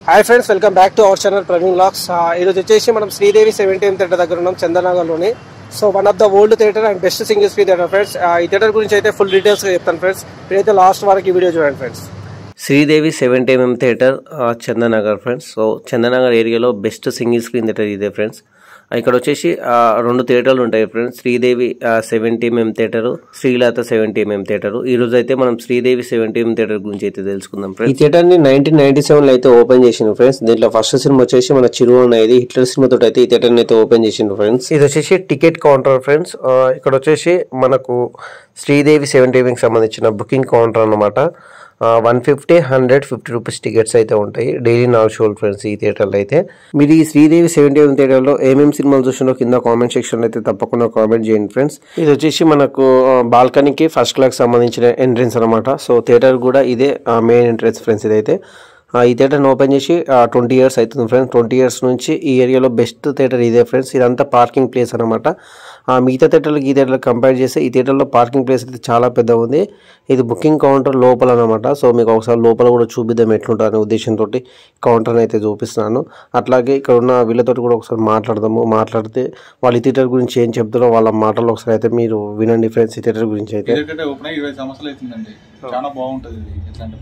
Hi friends, welcome back to our channel Praveen vlogs. ఈరోజు వచ్చేసి మనం శ్రీదేవి 70th థియేటర్ దగ్గర ఉన్నాం, చందనగర్లోని. So one of the old theatre and best single screen theatre friends. ఈ theatre గురించి అయితే ఫుల్ డీటెయిల్స్గా చెప్తాను ఫ్రెండ్స్. మీరైతే లాస్ట్ వరకు ఈ వీడియో చూడండి friends. Sridevi 70mm theatre Chandanagar friends. So Chandanagar ఏరియాలో బెస్ట్ సింగిల్ స్క్రీన్ థియేటర్ ఇదే ఫ్రెండ్స్. ఇక్కడ వచ్చేసి రెండు థియేటర్లు ఉంటాయి friends. Sridevi 70mm theatre, Srilatha 70mm theatre. ఈ రోజు అయితే మనం శ్రీదేవి 70mm థియేటర్ గురించి అయితే తెలుసుకుందాం ఫ్రెండ్స్. ఈ థియేటర్ ని 1997 లో అయితే ఓపెన్ చేసిండు ఫ్రెండ్స్. దీంట్లో ఫస్ట్ సినిమా వచ్చేసి మన చిరు అనేది హిట్లర్ సినిమా తోటి అయితే ఈ థియేటర్ ని అయితే ఓపెన్ చేసిండు ఫ్రెండ్స్. ఇది వచ్చేసి టికెట్ కౌంటర్ ఫ్రెండ్స్. ఇక్కడ వచ్చేసి మనకు శ్రీదేవి 70mm సంబంధించిన బుకింగ్ కౌంటర్ అన్నమాట. 150, 100, 50 రూపీస్ టికెట్స్ అయితే ఉంటాయి. డైలీ 4 షోలు ఫ్రెండ్స్ ఈ థియేటర్లో అయితే. మీరు ఈ శ్రీదేవి 70mm థియేటర్లో ఏమేమి సినిమాలు చూసినో కింద కామెంట్ సెక్షన్ అయితే తప్పకుండా కామెంట్ చేయండి ఫ్రెండ్స్. ఇది వచ్చేసి మనకు బాల్కనీకి ఫస్ట్ క్లాస్ సంబంధించిన ఎంట్రెన్స్ అనమాట. సో థియేటర్ కూడా ఇదే మెయిన్ ఎంట్రెన్స్ ఫ్రెండ్స్. ఇదైతే ఈ థియేటర్ని ఓపెన్ చేసి 20 ఇయర్స్ అవుతుంది ఫ్రెండ్స్. 20 ఇయర్స్ నుంచి ఈ ఏరియాలో బెస్ట్ థియేటర్ ఇదే ఫ్రెండ్స్. ఇదంతా పార్కింగ్ ప్లేస్ అనమాట. మిగతా థియేటర్లకి ఈ థియేటర్కి కంపేర్ చేస్తే ఈ థియేటర్లో పార్కింగ్ ప్లేస్ అయితే చాలా పెద్ద ఉంది. ఇది బుకింగ్ కౌంటర్ లోపల అనమాట. సో మీకు ఒకసారి లోపల కూడా చూపిద్దాం ఎట్లుంటారనే ఉద్దేశంతో కౌంటర్ని అయితే చూపిస్తున్నాను. అట్లాగే ఇక్కడ ఉన్న వీళ్ళతో కూడా ఒకసారి మాట్లాడితే వాళ్ళు ఈ థియేటర్ గురించి ఏం చెప్తారో వాళ్ళ మాటలు ఒకసారి అయితే మీరు వినండి ఫ్రెండ్స్. ఈ థియేటర్ గురించి అయితే చాలా బాగుంటుంది.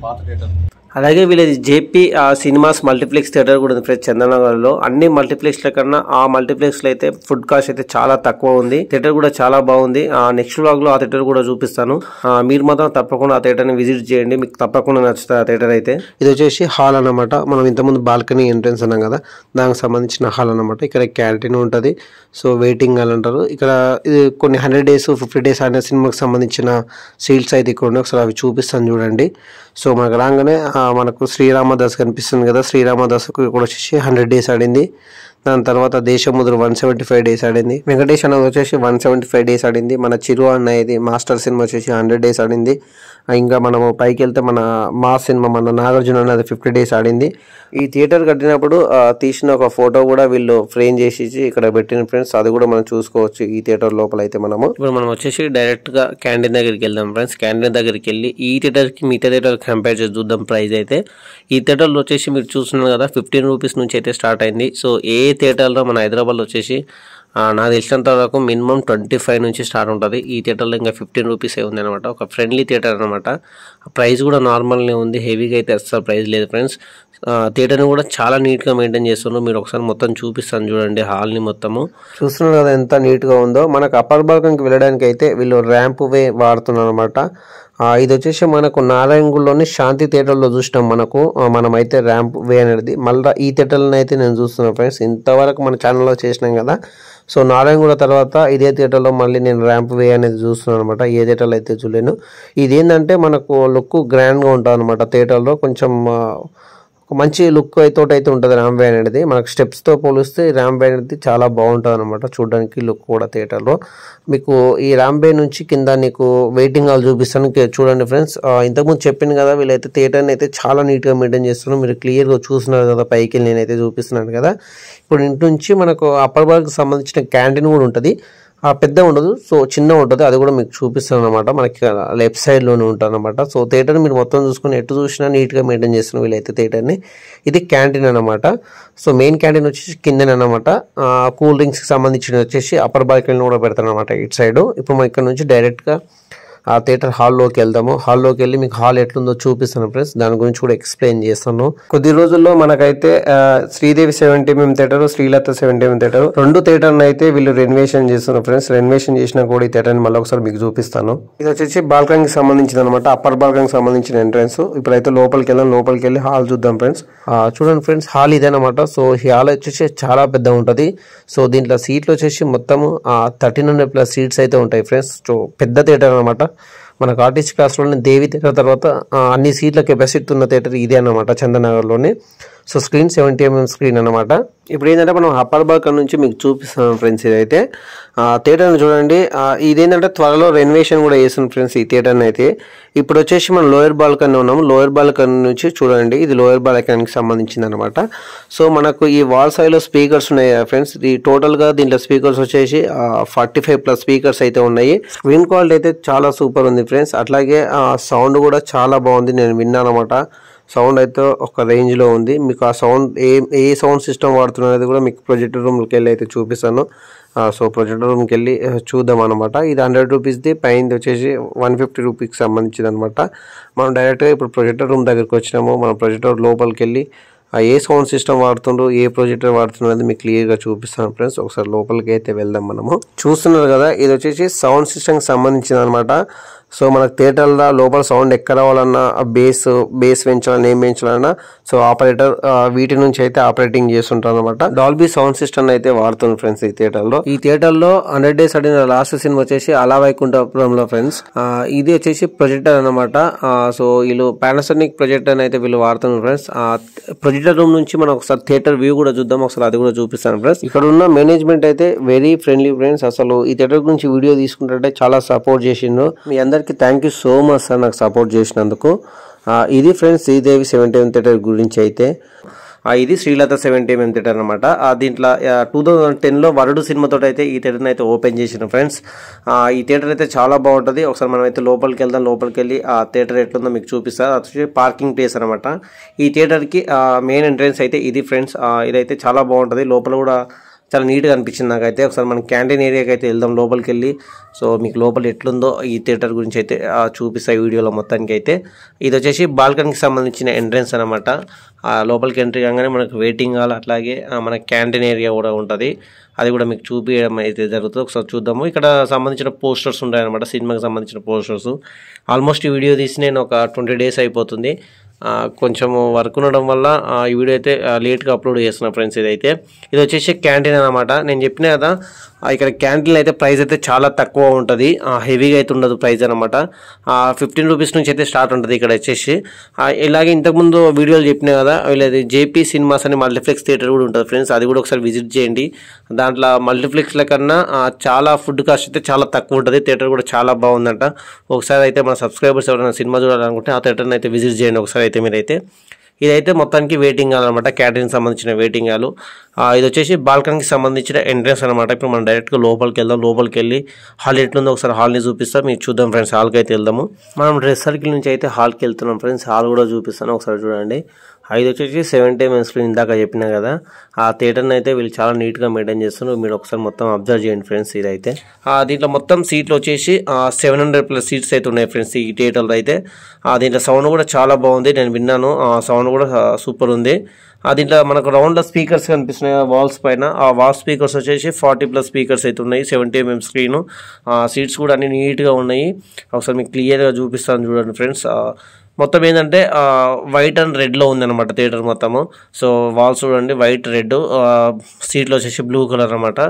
పాత థియేటర్. అలాగే వీళ్ళది జేపీ సినిమాస్ మల్టీప్లెక్స్ థియేటర్ కూడా ఉంది ఫ్రెండ్స్ చందనగర్లో. అన్ని మల్టీప్లెక్స్ల కన్నా ఆ మల్టీప్లెక్స్లో అయితే ఫుడ్ కాస్ట్ అయితే చాలా తక్కువ ఉంది. థియేటర్ కూడా చాలా బాగుంది. నెక్స్ట్ వ్లాగ్ లో ఆ థియేటర్ కూడా చూపిస్తాను. మీరు మాత్రం తప్పకుండా ఆ థియేటర్ ని విజిట్ చేయండి, మీకు తప్పకుండా నచ్చుతుంది ఆ థియేటర్ అయితే. ఇది వచ్చేసి హాల్ అన్నమాట. మనం ఇంతకుముందు బాల్కనీ ఎంట్రెన్స్ అన్నాం కదా, దానికి సంబంధించిన హాల్ అన్నమాట. ఇక్కడ క్యాంటీన్ ఉంటుంది. సో వెయిటింగ్ హాల్ అంటారు. ఇక్కడ ఇది కొన్ని 100 days, 50 days అనే సినిమాకి సంబంధించిన సీట్స్ అయితే ఇక్కడ ఉన్నాయి. ఒకసారి అవి చూపిస్తాను చూడండి. సో మనకు రాగానే మనకు శ్రీరామదాస్ కనిపిస్తుంది కదా. శ్రీరామదాస్ కూడా వచ్చేసి 100 days ఆడింది. దాని తర్వాత దేశముద్ర 175 days ఆడింది. వెంకటేష్ అన్నది వచ్చేసి 175 days ఆడింది. మన చిరు అన్నది మాస్టర్ సినిమా వచ్చేసి 100 days ఆడింది. ఇంకా మనము పైకి వెళ్తే మన మా సినిమా మన నాగార్జున అన్నది 50 days ఆడింది. ఈ థియేటర్ కట్టినప్పుడు తీసిన ఒక ఫోటో కూడా వీళ్ళు ఫ్రేమ్ చేసి ఇక్కడ పెట్టిన ఫ్రెండ్స్. అది కూడా మనం చూసుకోవచ్చు ఈ థియేటర్ లోపల అయితే. ఇప్పుడు మనం వచ్చేసి డైరెక్ట్ గా క్యాంటీన్ దగ్గరికి వెళ్దాం ఫ్రెండ్స్. క్యాంటీన్ దగ్గరికి వెళ్ళి ఈ థియేటర్ కి మిగతా థియేటర్ కంపేర్ చేసి చూద్దాం ప్రైస్ అయితే. ఈ థియేటర్లో వచ్చేసి మీరు చూస్తున్నారు కదా 15 రూపీస్ నుంచి అయితే స్టార్ట్ అయింది. సో ఏ థియేటర్లో మన హైదరాబాద్లో వచ్చేసి నాకు తెలిసినంత వరకు మినిమం 25 నుంచి స్టార్ట్ ఉంటుంది. ఈ థియేటర్లో ఇంకా 15 రూపీసే ఉంది అనమాట. ఒక ఫ్రెండ్లీ థియేటర్ అనమాట. ప్రైస్ కూడా నార్మల్నే ఉంది, హెవీగా అయితే అసలు ప్రైస్ లేదు ఫ్రెండ్స్. థియేటర్ని కూడా చాలా నీట్గా మెయింటైన్ చేస్తున్నారు. మీరు ఒకసారి మొత్తం చూపిస్తాను చూడండి. హాల్ని మొత్తము చూస్తున్నారు కదా ఎంత నీట్గా ఉందో. మనకు అప్పర్ బాల్కనీకి వెళ్ళడానికి అయితే వీళ్ళు ర్యాంప్ వే వాడుతున్నారు అనమాట. ఇది వచ్చేసి మనకు నారాయణగూడలోని శాంతి థియేటర్లో చూసినాం మనమైతే ర్యాంప్ వే అనేది. మళ్ళీ ఈ థియేటర్లో అయితే నేను చూస్తున్నాను ఫ్రెండ్స్. ఇంతవరకు మన ఛానల్లో చేసినాం కదా. సో నారాయణగూడ తర్వాత ఇదే థియేటర్లో మళ్ళీ నేను ర్యాంప్ వే అనేది చూస్తున్నాను అనమాట. ఏ థియేటర్లో అయితే చూడలేను. ఇదేంటంటే మనకు లుక్ గ్రాండ్గా ఉంటుంది అనమాట. థియేటర్లో కొంచెం మంచి లుక్ అయితే ఉంటుంది ర్యాంప్ వే అనేది. మనకు స్టెప్స్తో పోలిస్తే ర్యాంప్ వే అనేది చాలా బాగుంటుంది అనమాట చూడడానికి, లుక్ కూడా థియేటర్లో. మీకు ఈ ర్యాంప్ వే నుంచి కింద నీకు వెయిటింగ్ హాల్ చూపిస్తాను చూడండి ఫ్రెండ్స్. ఇంతకుముందు చెప్పింది కదా వీళ్ళైతే థియేటర్ని అయితే చాలా నీట్గా మెయింటైన్ చేస్తున్నారు. మీరు క్లియర్గా చూస్తున్నారు కదా, పైకి నేనైతే చూపిస్తున్నాను కదా. ఇప్పుడు ఇంటి నుంచి మనకు అప్పర్ బాల్కి సంబంధించిన క్యాంటీన్ కూడా ఉంటుంది. పెద్ద ఉండదు, సో చిన్న ఉంటుంది. అది కూడా మీకు చూపిస్తాను అనమాట. మనకి లెఫ్ట్ సైడ్లోనే ఉంటుంది అనమాట. సో థియేటర్ మీరు మొత్తం చూసుకుని ఎటు చూసినా నీట్గా మెయింటైన్ చేస్తున్నారు వీళ్ళైతే థియేటర్ని. ఇది క్యాంటీన్ అనమాట. సో మెయిన్ క్యాంటీన్ వచ్చేసి కిందనే అనమాట. కూల్ డ్రింక్స్కి సంబంధించిన వచ్చేసి అప్పర్ బాల్కనీలో కూడా పెడతాను అనమాట ఇటు సైడ్. ఇప్పుడు మనం ఇక్కడ నుంచి డైరెక్ట్గా ఆ థియేటర్ హాల్లోకి వెళ్దాము. హాల్లోకి వెళ్ళి మీకు హాల్ ఎట్లుందో చూపిస్తాను ఫ్రెండ్స్. దాని గురించి కూడా ఎక్స్ప్లెయిన్ చేస్తాను. కొద్ది రోజుల్లో మనకైతే Sridevi 70mm theatre, Srilatha 70mm theatre, రెండు థియేటర్ని అయితే వీళ్ళు రెనోవేషన్ చేస్తున్నారు ఫ్రెండ్స్. రెనోవేషన్ చేసినా కూడా ఈ థియేటర్ని మళ్ళీ ఒకసారి మీకు చూపిస్తాను. ఇది వచ్చేసి బాల్కనీకి సంబంధించింది అనమాట. అప్పర్ బాల్కనీకి సంబంధించిన ఎంట్రన్స్. ఇప్పుడైతే లోపలికి వెళ్ళి హాల్ చూద్దాం ఫ్రెండ్స్. చూడండి ఫ్రెండ్స్, హాల్ ఇదేనమాట. సో ఈ హాల్ వచ్చేసి చాలా పెద్ద ఉంటుంది. సో దీంట్లో సీట్లు వచ్చేసి మొత్తం 1300+ సీట్స్ అయితే ఉంటాయి ఫ్రెండ్స్. సో పెద్ద థియేటర్ అనమాట. మనకు ఆర్టిస్ట్ క్లాస్లోని దేవి థియేటర్ తర్వాత అన్ని సీట్ల కెపాసిటీ ఉన్న థియేటర్ ఇదే అనమాట చందనగర్లోనే. సో స్క్రీన్ 70mm స్క్రీన్ అనమాట. ఇప్పుడు ఏంటంటే మనం అప్పర్ బాల్కనీ నుంచి మీకు చూపిస్తున్నాం ఫ్రెండ్స్. ఇదైతే థియేటర్ని చూడండి. ఇదేంటంటే త్వరలో రెనోవేషన్ కూడా చేస్తున్నాం ఫ్రెండ్స్ ఈ థియేటర్ని అయితే. ఇప్పుడు వచ్చేసి మనం లోయర్ బాల్కనీ ఉన్నాము. లోయర్ బాల్కనీ నుంచి చూడండి, ఇది లోయర్ బాల్కనీకి సంబంధించింది అనమాట. సో మనకు ఈ వాల్ సైడ్లో స్పీకర్స్ ఉన్నాయి ఫ్రెండ్స్. ఈ టోటల్గా దీంట్లో స్పీకర్స్ వచ్చేసి 45+ స్పీకర్స్ అయితే ఉన్నాయి. స్క్రీన్ క్వాలిటీ అయితే చాలా సూపర్ ఉంది ఫ్రెండ్స్. అట్లాగే సౌండ్ కూడా చాలా బాగుంది, నేను విన్నాను అనమాట. సౌండ్ అయితే ఒక రేంజ్లో ఉంది. మీకు ఆ సౌండ్ ఏ సౌండ్ సిస్టమ్ వాడుతున్నది కూడా మీకు ప్రొజెక్టర్ రూమ్కి వెళ్ళి అయితే చూపిస్తాను. సో ప్రొజెక్టర్ రూమ్కి వెళ్ళి చూద్దాం అనమాట. ఇది 100 రూపీస్ది, పైన వచ్చేసి 150 రూపీస్కి సంబంధించింది అనమాట. మనం డైరెక్ట్గా ఇప్పుడు ప్రొజెక్టర్ రూమ్ దగ్గరికి వచ్చినాము. మనం ప్రొజెక్టర్ లోపలికి వెళ్ళి ఏ సౌండ్ సిస్టమ్ వాడుతుండ్రు, ఏ ప్రొజెక్టర్ వాడుతున్నది మీకు క్లియర్గా చూపిస్తాను ఫ్రెండ్స్. ఒకసారి లోపలికి అయితే వెళ్దాం. మనము చూస్తున్నారు కదా, ఇది వచ్చేసి సౌండ్ సిస్టమ్కి సంబంధించింది అనమాట. సో మనకు థియేటర్లో లోపల సౌండ్ ఎక్కడ రావాలన్నా, బేస్ పెంచాలన్నా, ఏం పెంచాలన్నా సో ఆపరేటర్ వీటి నుంచి అయితే ఆపరేటింగ్ చేస్తుంటారు అనమాట. డాల్బీ సౌండ్ సిస్టమ్ అయితే వాడుతుంది ఫ్రెండ్స్ ఈ థియేటర్లో. 100 డేస్ ఆడిన లాస్ట్ సినిమా వచ్చేసి అలా వైకుంఠపురంలో ఫ్రెండ్స్. ఇది వచ్చేసి ప్రొజెక్టర్ అనమాట. సో వీళ్ళు పానాసోనిక్ ప్రొజెక్టర్ అయితే వీళ్ళు వాడుతున్నారు ఫ్రెండ్స్. ప్రొజెక్టర్ రూమ్ నుంచి మనం ఒకసారి థియేటర్ వ్యూ కూడా చూద్దాం, ఒకసారి అది కూడా చూపిస్తాను ఫ్రెండ్స్. ఇక్కడ ఉన్న మేనేజ్మెంట్ అయితే వెరీ ఫ్రెండ్లీ ఫ్రెండ్స్. అసలు ఈ థియేటర్ గురించి వీడియో తీసుకుంటే చాలా సపోర్ట్ చేసిండ్రు. మీ అందరికి thank you so much sir నాకు సపోర్ట్ చేసినందుకు. ఇది ఫ్రెండ్స్ శ్రీదేవి 70mm థియేటర్ గురించి అయితే. ఇది శ్రీలత 70mm థియేటర్ అనమాట. దీంట్లో 2010లో వరుడు సినిమాతో అయితే ఈ థియేటర్ని అయితే ఓపెన్ చేసిన ఫ్రెండ్స్. ఈ థియేటర్ అయితే చాలా బాగుంటుంది. ఒకసారి మనం అయితే లోపలికి వెళ్దాం. లోపలికి వెళ్ళి ఆ థియేటర్ ఎట్లుందో మీకు చూపిస్తారు. అది వచ్చి పార్కింగ్ ప్లేస్ అనమాట. ఈ థియేటర్కి మెయిన్ ఎంట్రెన్స్ అయితే ఇది ఫ్రెండ్స్. ఇదైతే చాలా బాగుంటుంది. లోపల కూడా చాలా నీట్గా అనిపించింది నాకైతే. ఒకసారి మనం క్యాంటీన్ ఏరియాకి అయితే వెళ్దాం లోపలికి వెళ్ళి. సో మీకు లోపల ఎట్లుందో ఈ థియేటర్ గురించి అయితే చూపిస్తాయి వీడియోలో మొత్తానికి అయితే. ఇది వచ్చేసి బాల్కనీకి సంబంధించిన ఎంట్రెన్స్ అనమాట. లోపలికి ఎంట్రీ కాగానే మనకు వెయిటింగ్ హాల్, అట్లాగే మన క్యాంటీన్ ఏరియా కూడా ఉంటుంది. అది కూడా మీకు చూపించడం అయితే జరుగుతుంది. ఒకసారి చూద్దాము. ఇక్కడ సంబంధించిన పోస్టర్స్ ఉంటాయన్నమాట, సినిమాకి సంబంధించిన పోస్టర్స్. ఆల్మోస్ట్ ఈ వీడియో తీసి నేను ఒక 20 డేస్ అయిపోతుంది. కొంచెము వర్క్ ఉండడం వల్ల ఈ వీడియో అయితే లేట్గా అప్లోడ్ చేస్తున్నా ఫ్రెండ్స్. ఇది వచ్చేసి క్యాంటీన్ అనమాట. నేను చెప్పిన కదా ఇక్కడ క్యాంటీన్ అయితే ప్రైస్ అయితే చాలా తక్కువ ఉంటుంది, హెవీగా అయితే ఉండదు ప్రైస్ అనమాట. 15 రూపీస్ నుంచి అయితే స్టార్ట్ ఉంటుంది ఇక్కడ వచ్చేసి. ఇలాగే ఇంతకుముందు వీడియోలు చెప్పినా కదా, వీళ్ళది జేపీ సినిమాస్ అని మల్టీప్లెక్స్ థియేటర్ కూడా ఉంటుంది ఫ్రెండ్స్. అది కూడా ఒకసారి విజిట్ చేయండి. దాంట్లో మల్టీప్లెక్స్ల కన్నా చాలా ఫుడ్ కాస్ట్ అయితే చాలా తక్కువ ఉంటుంది. థియేటర్ కూడా చాలా బాగుందంట. ఒకసారి అయితే మన సబ్స్క్రైబర్స్ ఎవరైనా సినిమా చూడాలనుకుంటే ఆ థియేటర్ని అయితే విజిట్ చేయండి ఒకసారి అయితే మీరైతే. ఇదైతే మొత్తానికి వెయిటింగ్ హాల్ అనమాట, క్యాటరింగ్ సంబంధించిన వెయిటింగ్ హాల్. ఇది వచ్చేసి బాల్కనీకి సంబంధించిన ఎంట్రెన్స్ అనమాట. ఇప్పుడు మనం డైరెక్ట్గా లోపలికి వెళ్దాం. లోపలికి వెళ్ళి హాల్ ఎట్లుందో ఒకసారి హాల్ని చూపిస్తాం, మీకు చూద్దాం ఫ్రెండ్స్. హాల్కి అయితే వెళ్దాము. మనం డ్రెస్ సర్కిల్ నుంచి అయితే హాల్కి వెళ్తున్నాం ఫ్రెండ్స్. హాల్ కూడా చూపిస్తాను ఒకసారి చూడండి. ఇది వచ్చేసి 70mm స్క్రీన్ ఇందాక చెప్పినా కదా, ఆ థియేటర్ని అయితే వీళ్ళు చాలా నీట్గా మెయింటైన్ చేస్తున్నారు. మీరు ఒకసారి మొత్తం అబ్జర్వ్ చేయండి ఫ్రెండ్స్. ఇదైతే దీంట్లో మొత్తం సీట్లు వచ్చేసి 700+ సీట్స్ అయితే ఉన్నాయి ఫ్రెండ్స్ ఈ థియేటర్లో అయితే. దీంట్లో సౌండ్ కూడా చాలా బాగుంది, నేను విన్నాను. సౌండ్ కూడా సూపర్ ఉంది. దీంట్లో మనకు రౌండ్లో స్పీకర్స్ కనిపిస్తున్నాయి వాల్స్ పైన. ఆ వాల్ స్పీకర్స్ వచ్చేసి 40+ స్పీకర్స్ అయితే ఉన్నాయి. 70mm screen. సీట్స్ కూడా అన్ని నీట్గా ఉన్నాయి. ఒకసారి మీకు క్లియర్గా చూపిస్తాను చూడండి ఫ్రెండ్స్. మొత్తం ఏంటంటే వైట్ అండ్ రెడ్లో ఉందన్నమాట థియేటర్ మొత్తము. సో వాల్స్ చూడండి వైట్ రెడ్, సీట్లు వచ్చేసి బ్లూ కలర్ అనమాట.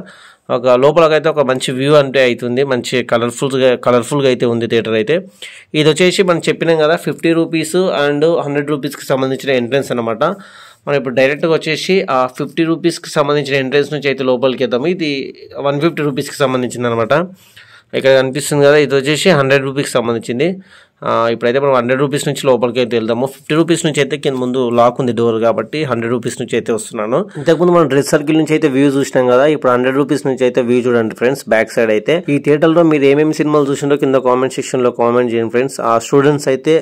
ఒక లోపలకైతే ఒక మంచి వ్యూ అంటే అవుతుంది, మంచి కలర్ఫుల్గా అయితే ఉంది థియేటర్ అయితే. ఇది వచ్చేసి మనం చెప్పినాం కదా 50 రూపీస్ అండ్ 100 రూపీస్కి సంబంధించిన ఎంట్రెన్స్ అనమాట. మనం ఇప్పుడు డైరెక్ట్గా వచ్చేసి 50 రూపీస్కి సంబంధించిన ఎంట్రెన్స్ నుంచి అయితే లోపలికి వెళ్తాము. ఇది 150 రూపీస్కి సంబంధించింది అనమాట. ఇక్కడ కనిపిస్తుంది కదా, ఇది వచ్చేసి 100 రూపీస్కి సంబంధించింది. ఇప్పుడైతే మనం 100 రూపీస్ నుంచి లోపలికి అయితే వెళ్దాము. 50 రూపీస్ నుంచి అయితే కింద ముందు లాక్ ఉంది డోర్, కాబట్టి 100 రూపీస్ నుంచి అయితే వస్తున్నాను. ఇంతకుముందు మనం డ్రెస్ సర్కిల్ నుంచి అయితే వ్యూ చూసినాం కదా, ఇప్పుడు 100 రూపీస్ నుంచి అయితే వ్యూ చూడండి ఫ్రెండ్స్. బ్యాక్ సైడ్ అయితే ఈ థియేటర్లో మీరు ఏమేమి సినిమాలు చూసిండో కింద కామెంట్ సెక్షన్లో కామెంట్ చేయండి ఫ్రెండ్స్. ఆ స్టూడెంట్స్ అయితే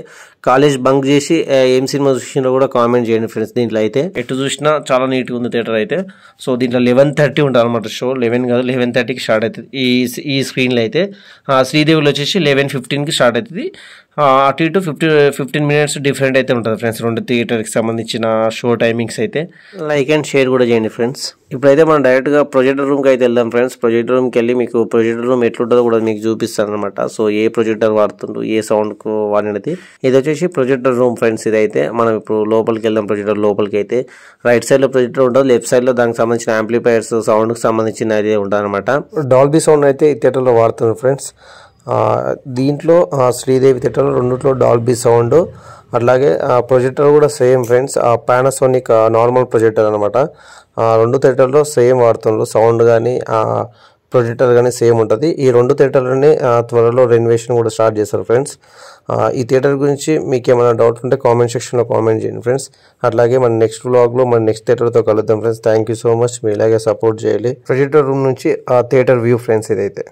కాలేజ్ బంక్ చేసి ఏం సినిమా చూసిండో కూడా కామెంట్ చేయండి ఫ్రెండ్స్. దీంట్లో అయితే ఎటు చూసినా చాలా నీట్గా ఉంది థియేటర్ అయితే. సో దీంట్లో 11:30 ఉంటుంది అనమాట షో. 11 కాదు 11:30కి స్టార్ట్ అవుతుంది ఈ స్క్రీన్లో అయితే. శ్రీదేవిలో వచ్చేసి 11:15కి స్టార్ట్ అవుతుంది. అటు ఇటు 15 మినిట్స్ డిఫరెంట్ అయితే ఉంటుంది ఫ్రెండ్స్ రెండు థియేటర్కి సంబంధించిన షో టైమింగ్స్ అయితే. లైక్ అండ్ షేర్ కూడా చేయండి ఫ్రెండ్స్. ఇప్పుడైతే మనం డైరెక్ట్గా ప్రొజెక్టర్ రూమ్కి అయితే వెళ్దాం ఫ్రెండ్స్. ప్రొజెక్టర్ రూమ్కి వెళ్ళి మీకు ప్రొజెక్టర్ రూమ్ ఎట్లుంటుందో కూడా మీకు చూపిస్తాను అనమాట. సో ఏ ప్రొజెక్టర్ వాడుతుండ్రు, ఏ సౌండ్కు వాడినది. ఇది వచ్చేసి ప్రొజెక్టర్ రూమ్ ఫ్రెండ్స్. ఇదైతే మనం ఇప్పుడు లోపలికి వెళ్దాం. ప్రొజెక్టర్ లోపలికి అయితే రైట్ సైడ్లో ప్రొజెక్టర్ ఉంటుంది, లెఫ్ట్ సైడ్లో దానికి సంబంధించిన యాంప్లిఫైర్స్ సౌండ్కి సంబంధించిన అది ఉంటుంది అనమాట. డాల్బీ సౌండ్ అయితే ఈ థియేటర్లో వాడుతున్నారు ఫ్రెండ్స్. దీంట్లో శ్రీదేవి థియేటర్లో రెండిట్లో డాల్బీ సౌండ్, అట్లాగే ప్రొజెక్టర్ కూడా same friends. Panasonic normal projector అనమాట. రెండు థియేటర్లో సేమ్ వాడుతున్నారు. సౌండ్ కానీ ప్రొజెక్టర్ కానీ సేమ్ ఉంటుంది. ఈ రెండు థియేటర్లని త్వరలో రెనోవేషన్ కూడా స్టార్ట్ చేస్తారు ఫ్రెండ్స్. ఈ థియేటర్ గురించి మీకు ఏమైనా డౌట్ ఉంటే కామెంట్ సెక్షన్లో కామెంట్ చేయండి ఫ్రెండ్స్. అట్లాగే మన నెక్స్ట్ వ్లాగ్లో మన నెక్స్ట్ థియేటర్తో కలుద్దాం friends. Thank you so much. మీ ఇలాగే సపోర్ట్ చేయాలి. ప్రొజెక్టర్ రూమ్ నుంచి థియేటర్ వ్యూ ఫ్రెండ్స్ ఇదైతే.